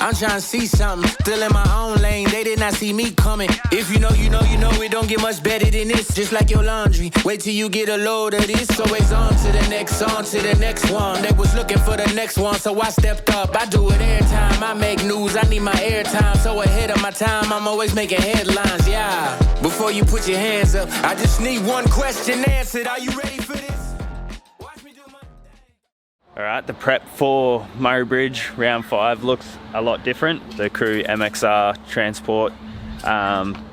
I'm trying to see something. Still in my own lane, they did not see me coming. If you know, you know, you know, it don't get much better than this. Just like your laundry, wait till you get a load of this. Always on to the next one. They was looking for the next one, so I stepped up. I do it every time I make news. I need my airtime, so ahead of my time, I'm always making headlines, yeah. Before you put your hands up, I just need one question answered. Are you ready for this? Alright, the prep for Murray Bridge round 5 looks a lot different. The crew MXR Transport,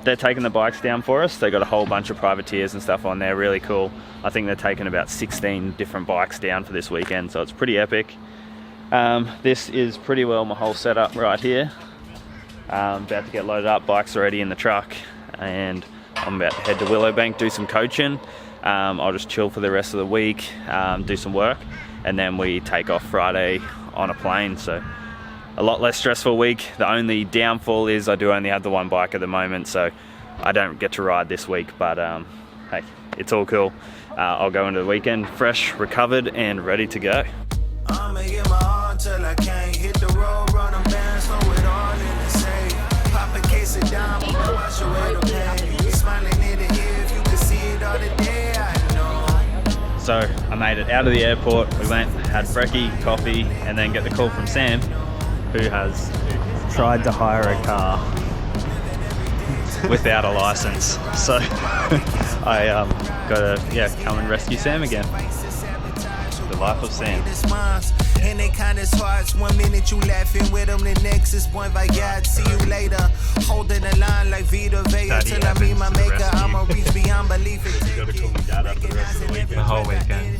they're taking the bikes down for us. They got a whole bunch of privateers and stuff on there, really cool. I think they're taking about 16 different bikes down for this weekend, so it's pretty epic. This is pretty well my whole setup right here. About to get loaded up, bikes already in the truck, and I'm about to head to Willowbank, do some coaching. I'll just chill for the rest of the week, do some work, and then we take off Friday on a plane. So a lot less stressful week. The only downfall is I do only have the one bike at the moment, so I don't get to ride this week, but hey, it's all cool. I'll go into the weekend fresh, recovered, and ready to go. I'ma get my all till I can't hit the road, run them down, slow it all in the safe. Pop a case of dime, wash away the pain. You smiling in the ear if you can see it all the day, I know. So I made it out of the airport. We went, had brekkie, coffee, and then get the call from Sam, who has tried to hire a car without a license. So I gotta come and rescue Sam again. The life of Sam. And they kind of smarts. 1 minute you laughing with them, the next is point by God. See you later. Holding the line like Vita Vea till I meet my maker. I'ma reach beyond belief. You gotta call me Dada for the rest of the weekend. The whole weekend.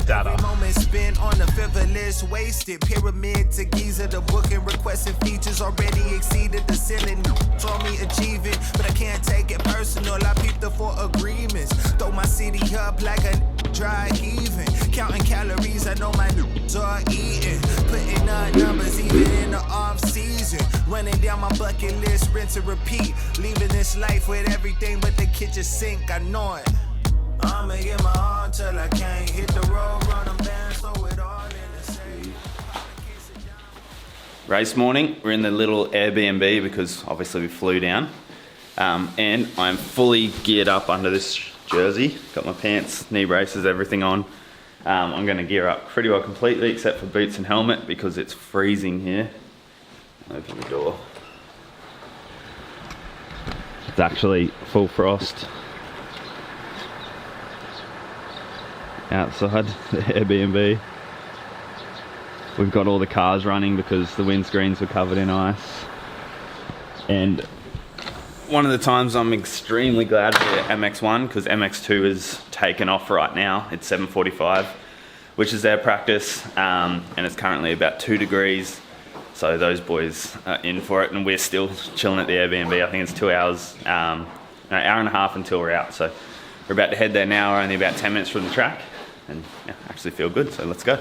Dada. Moment spent on the frivolous, wasted. Pyramid to Giza, the booking requesting features already exceeded the ceiling. Told me achieve it, but I can't take it personal. I peeped the 4 agreements. Throw my city up like a dry heaving. Counting calories, I know my dudes are eating. Putting up numbers even in the off season. Running down my bucket list, rinse and repeat. Leaving this life with everything but the kitchen sink, I know it. I'ma get my all till I can't hit the road, run them down, slow it all in the safe. Race morning, we're in the little Airbnb because obviously we flew down. And I'm fully geared up under this jersey. Got my pants, knee braces, everything on. I'm gonna gear up pretty well completely except for boots and helmet because it's freezing here. Open the door. It's actually full frost outside the Airbnb. We've got all the cars running because the windscreens were covered in ice. And one of the times I'm extremely glad for MX1 because MX2 is taken off right now. It's 7:45, which is their practice, and it's currently about 2 degrees. So those boys are in for it, and we're still chilling at the Airbnb. I think it's 2 hours, an hour and a half until we're out. So we're about to head there now. We're only about 10 minutes from the track, and yeah, actually feel good. So let's go.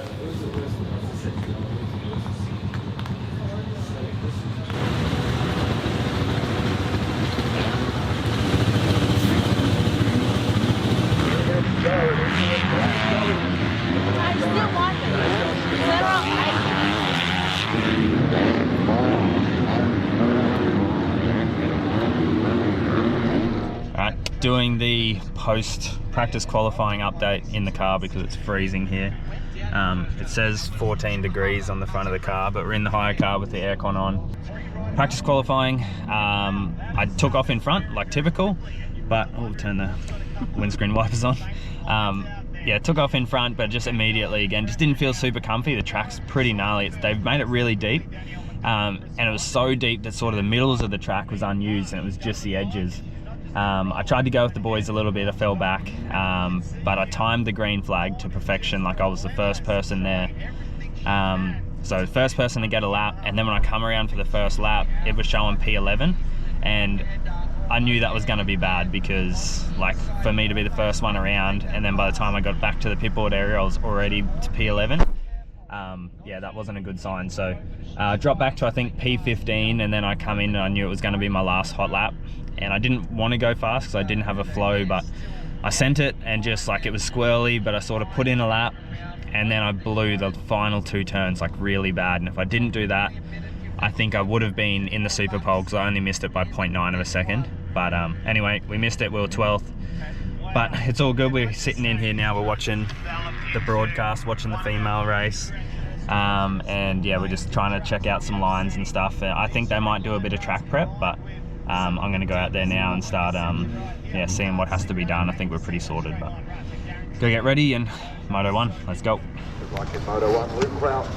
Doing the post-practice qualifying update in the car because it's freezing here. It says 14 degrees on the front of the car, but we're in the hire car with the aircon on. Practice qualifying, I took off in front like typical, but I'll turn the windscreen wipers on. Yeah, took off in front, but just immediately again, just didn't feel super comfy. The track's pretty gnarly. They've made it really deep, and it was so deep that sort of the middles of the track was unused and it was just the edges. I tried to go with the boys a little bit, I fell back, but I timed the green flag to perfection, like I was the first person there. So first person to get a lap, and then when I come around for the first lap, it was showing P11, and I knew that was going to be bad because, like, for me to be the first one around, and then by the time I got back to the pit board area, I was already to P11. Yeah, that wasn't a good sign. So dropped back to I think P15, and then I come in and I knew it was going to be my last hot lap. And I didn't want to go fast because I didn't have a flow, but I sent it and just like it was squirrely, but I sort of put in a lap and then I blew the final 2 turns like really bad. And if I didn't do that, I think I would have been in the super pole because I only missed it by 0.9 of a second. But anyway, we missed it, we were 12th. But it's all good, we're sitting in here now, we're watching the broadcast, watching the female race. And yeah, we're just trying to check out some lines and stuff. I think they might do a bit of track prep, but I'm going to go out there now and start yeah, seeing what has to be done. I think we're pretty sorted, but go get ready and Moto 1, let's go. Like in Moto 1, Luke Kraut.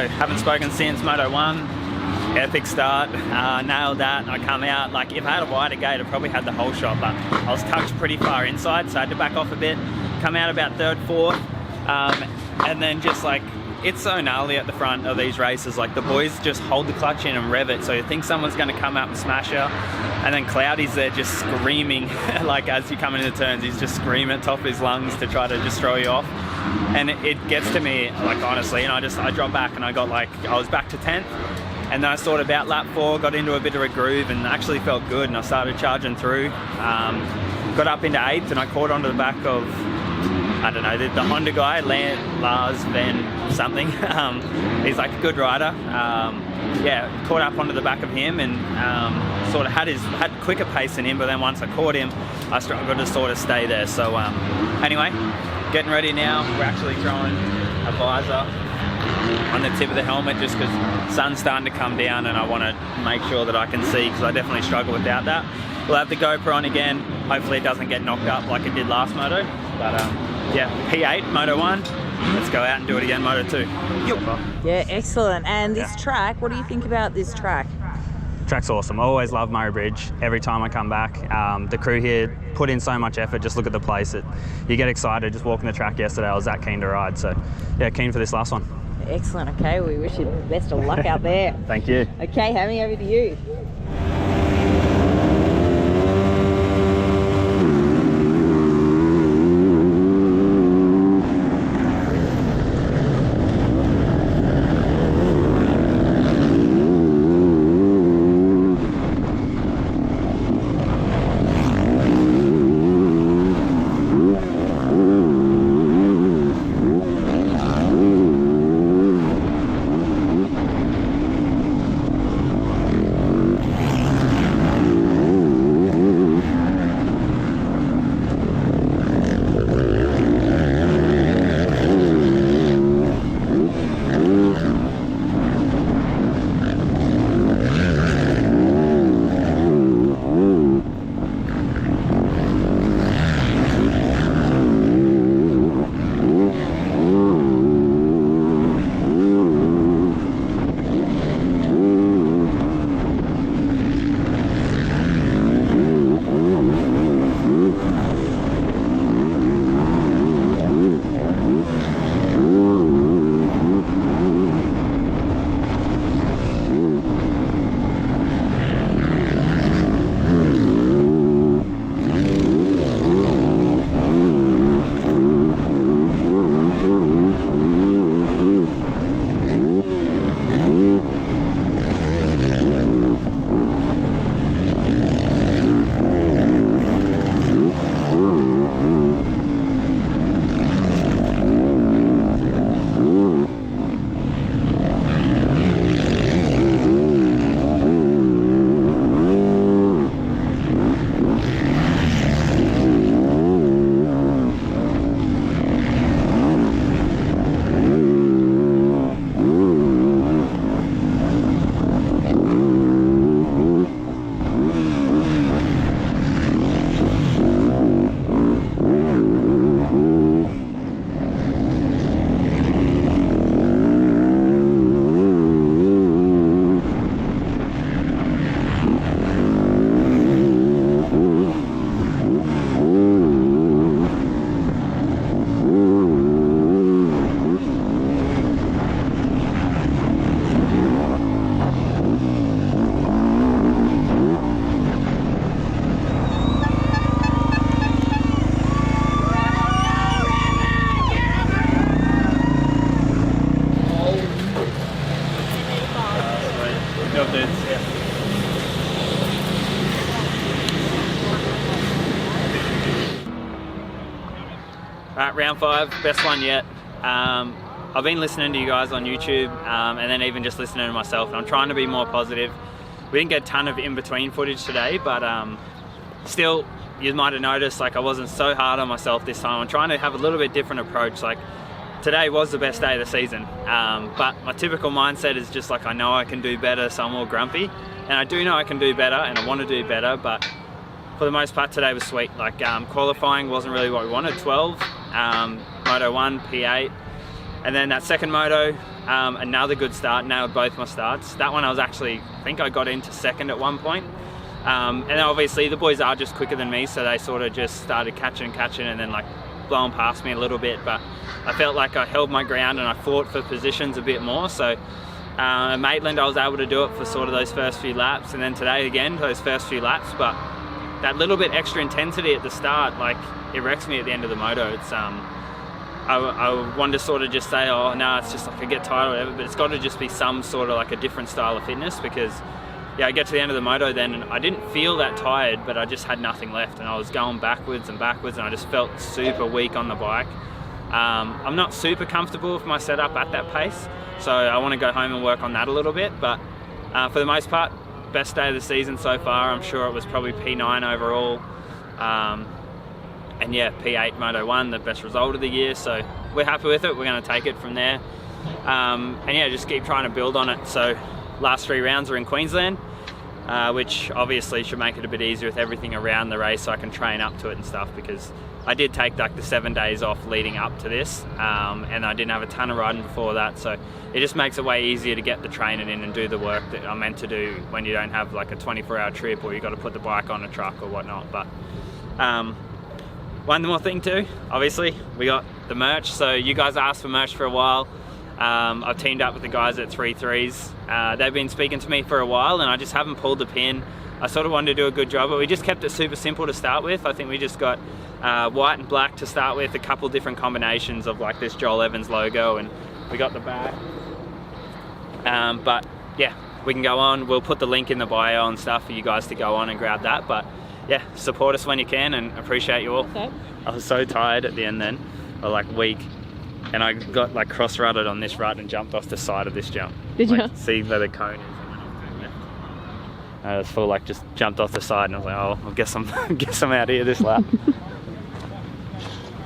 So haven't spoken since Moto 1. Epic start, nailed that. I come out, like if I had a wider gate I probably had the whole shot, but I was tucked pretty far inside, so I had to back off a bit, come out about third, fourth, and then just like, it's so gnarly at the front of these races, like the boys just hold the clutch in and rev it, so you think someone's going to come up and smash you, and then Cloudy's there just screaming, like as you come into the turns, he's just screaming at the top of his lungs to try to just throw you off, and it gets to me, like honestly, and I dropped back and I was back to 10th, and then I sort of about lap 4, got into a bit of a groove and actually felt good, and I started charging through, got up into 8th, and I caught onto the back of, I don't know, the Honda guy, Lars Van something. He's like a good rider. Yeah, caught up onto the back of him and sort of had quicker pace than him, but then once I caught him, I struggled to sort of stay there. So anyway, getting ready now. We're actually throwing a visor on the tip of the helmet just because the sun's starting to come down and I want to make sure that I can see, because I definitely struggle without that. We'll have the GoPro on again. Hopefully it doesn't get knocked up like it did last moto. But yeah, P8, Moto 1. Let's go out and do it again, Moto 2. Yeah, excellent. And this track, what do you think about this track? Track's awesome. I always love Murray Bridge. Every time I come back, the crew here put in so much effort. Just look at the place. You get excited. Just walking the track yesterday, I was that keen to ride. So yeah, keen for this last one. Excellent. Okay, we wish you the best of luck out there. Thank you. Okay, Hammy, over to you. Alright, round 5, best one yet. I've been listening to you guys on YouTube and then even just listening to myself, and I'm trying to be more positive. We didn't get a ton of in-between footage today, but still, you might have noticed like I wasn't so hard on myself this time. I'm trying to have a little bit different approach. Like today was the best day of the season, but my typical mindset is just like I know I can do better, so I'm more grumpy. And I do know I can do better and I want to do better, but for the most part today was sweet. Like qualifying wasn't really what we wanted, 12, Moto 1, P8. And then that second moto, another good start, nailed both my starts. That one I think I got into second at one point. And obviously the boys are just quicker than me, so they sort of just started catching and then like blowing past me a little bit. But I felt like I held my ground and I fought for positions a bit more. So at Maitland I was able to do it for sort of those first few laps, and then today again, those first few laps. But that little bit extra intensity at the start, like, it wrecks me at the end of the moto. It's I want to sort of just say, oh no, it's just like I get tired or whatever, but it's got to just be some sort of like a different style of fitness, because yeah, I get to the end of the moto then and I didn't feel that tired, but I just had nothing left and I was going backwards and I just felt super weak on the bike. I'm not super comfortable with my setup at that pace, so I want to go home and work on that a little bit, but for the most part, best day of the season so far. I'm sure it was probably P9 overall. And yeah, P8 Moto 1, the best result of the year, so we're happy with it. We're going to take it from there. And yeah, just keep trying to build on it. So last 3 rounds are in Queensland, which obviously should make it a bit easier with everything around the race, so I can train up to it and stuff, because I did take like the 7 days off leading up to this, and I didn't have a ton of riding before that, so it just makes it way easier to get the training in and do the work that I'm meant to do when you don't have like a 24-hour trip or you got to put the bike on a truck or whatnot. But one more thing too, obviously we got the merch. So you guys asked for merch for a while. I've teamed up with the guys at 3-3s. They've been speaking to me for a while and I just haven't pulled the pin. I sort of wanted to do a good job, but we just kept it super simple to start with. I think we just got white and black to start with, a couple different combinations of like this Joel Evans logo, and we got the back. But yeah, we can go on. We'll put the link in the bio and stuff for you guys to go on and grab that. But yeah, support us when you can and appreciate you all. Okay. I was so tired at the end then, or like weak, and I got like cross-rutted on this rut and jumped off the side of this jump. Did like, you? See where the cone is? I was full, like just jumped off the side and I was like, oh, I guess I'm out here this lap.